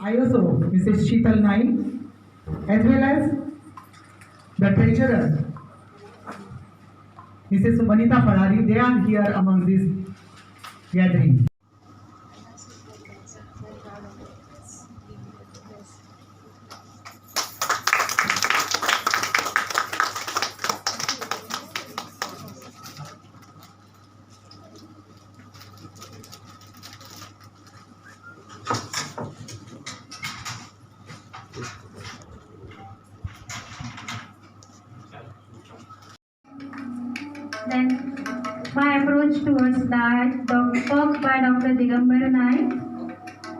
ISO Mrs. Sheetal Naik, as well as the treasurer Mrs. Sumanita Farari. They are here among this gathering. Then my approach towards that talk by Dr. Digambar Naik.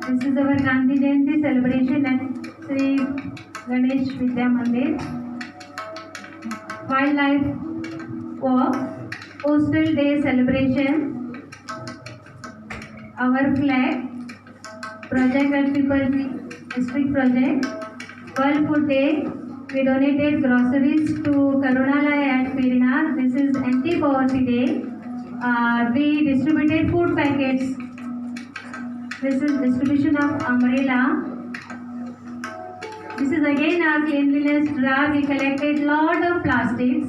This is our Gandhi Jayanti celebration at Sri Ganesh Vidya Mandir. Wildlife walk, Coastal Day celebration, our flag, project at People's District Project, World Food Day. We donated groceries to Karunalaya at Pirina. This is Anti-Poverty Day. We distributed food packets. This is distribution of umbrella. This is again our cleanliness drive. We collected lot of plastics.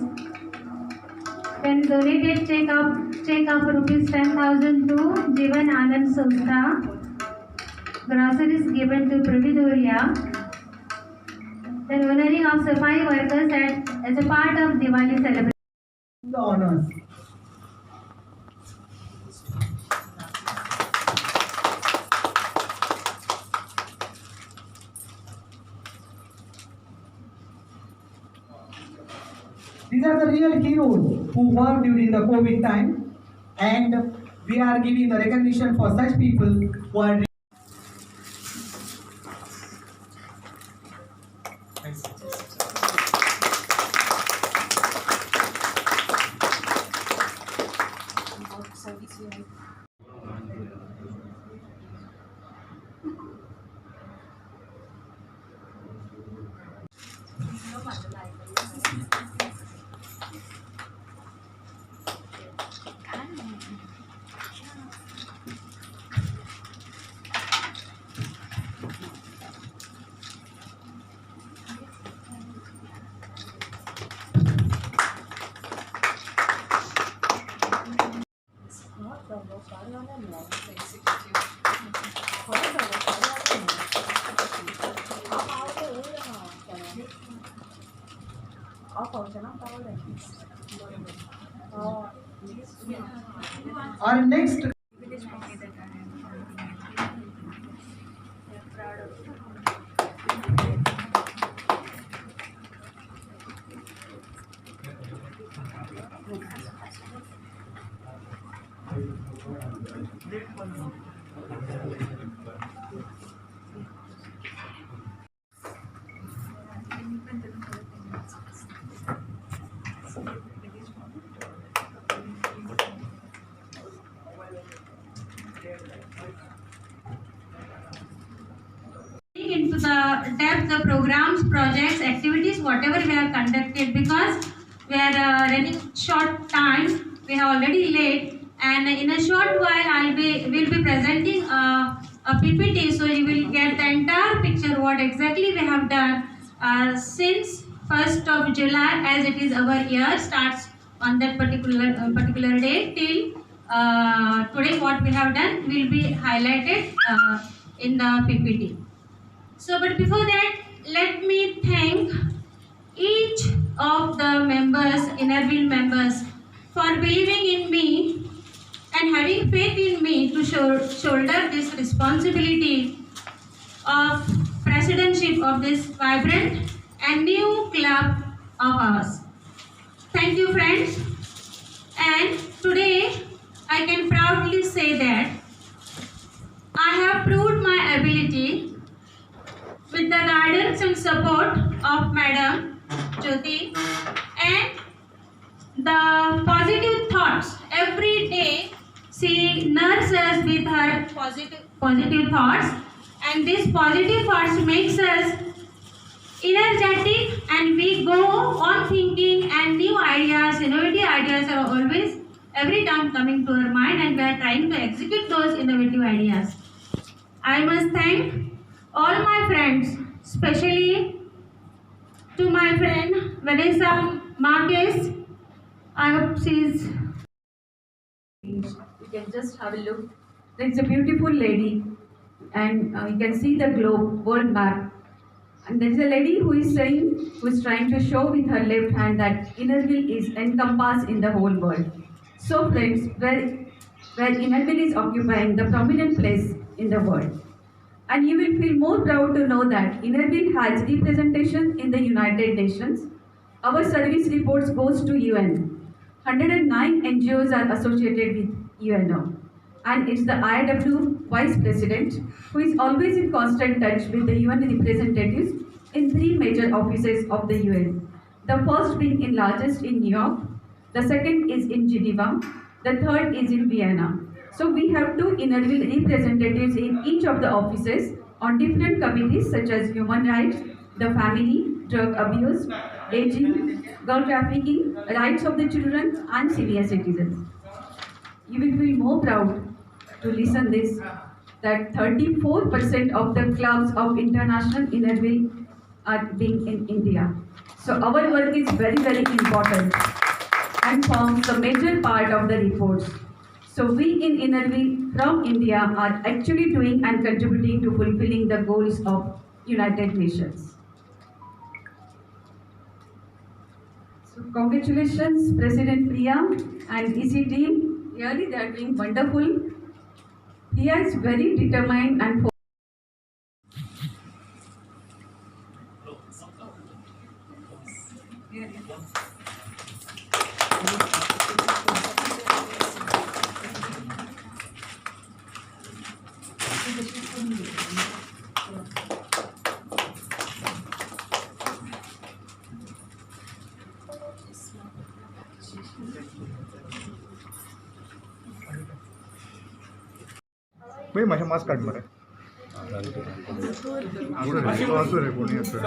Then donated check of rupees 10,000 to Jivan Anand Sanstha. Groceries given to Pravidoria. Then honoring of Safai workers as a part of Diwali celebration. The honors. These are the real heroes who worked during the COVID time, and we are giving the recognition for such people who are. Our next into the depth, the programs, projects, activities, whatever we have conducted, because we are running short time. We have already late, and in a short while will be presenting a PPT, so you will get the entire picture what exactly we have done since 1st of July, as it is our year starts on that particular day till today. What we have done will be highlighted in the PPT. So, but before that, let me thank each of the members, Innerville members, for believing in me and having faith in me to shoulder this responsibility of presidentship of this vibrant and new club of ours. Thank you, friends. And today, I can proudly say that I have proved my ability with the guidance and support of Madam Jyoti and the positive thoughts. Every day she nurses with her positive thoughts, and these positive thoughts makes us energetic, and we go on thinking, and new ideas, innovative ideas are always every time coming to our mind, and we are trying to execute those innovative ideas. I must thank all my friends, especially to my friend Vanessa Marquez. I hope she is. You can just have a look. There's a beautiful lady, and you can see the globe, world map. And there is a lady who is saying, who is trying to show with her left hand that Innerville is encompassed in the whole world. So, friends, where Innerville is occupying the prominent place in the world. And you will feel more proud to know that Innerville has representation in the United Nations. Our service reports goes to UN. 109 NGOs are associated with UNO. And it's the IW Vice President who is always in constant touch with the UN representatives in 3 major offices of the UN. The first being in largest in New York, the second is in Geneva, the third is in Vienna. So we have 2 Innerville representatives in each of the offices on different committees such as human rights, the family, drug abuse, aging, girl trafficking, rights of the children and senior citizens. You will feel more proud to listen this that 34% of the clubs of international Innerville are being in India. So our work is very, very important and forms a major part of the reports. So we in Innerville from India are actually doing and contributing to fulfilling the goals of United Nations. So congratulations President Priya and EC team. Really they are doing wonderful. Priya is very determined and भाई माझ्या mask काढ बरं असू रे कोणी असं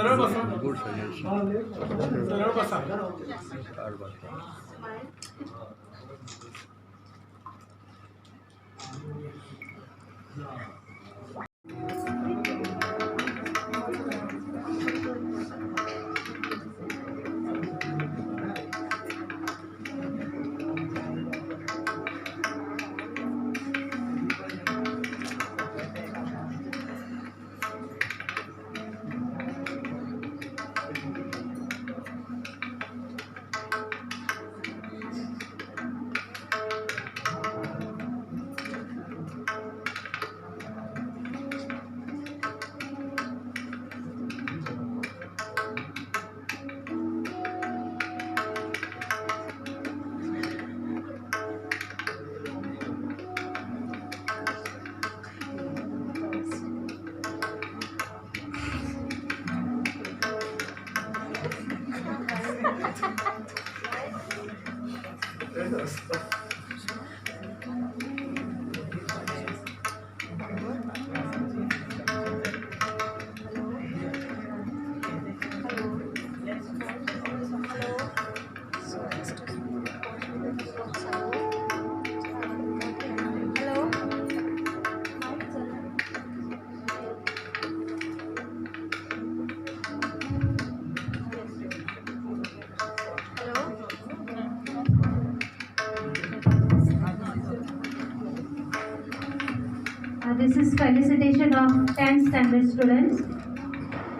This is felicitation of 10th standard students.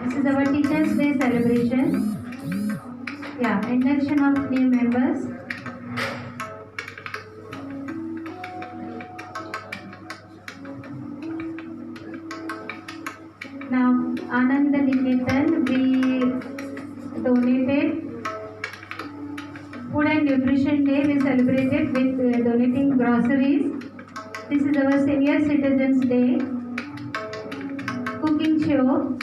This is our Teachers' Day celebration. Yeah, induction of new members. Now, Anand Niketan, we donated Food and Nutrition Day. We celebrated with donating groceries. This is our Senior Citizens Day cooking show.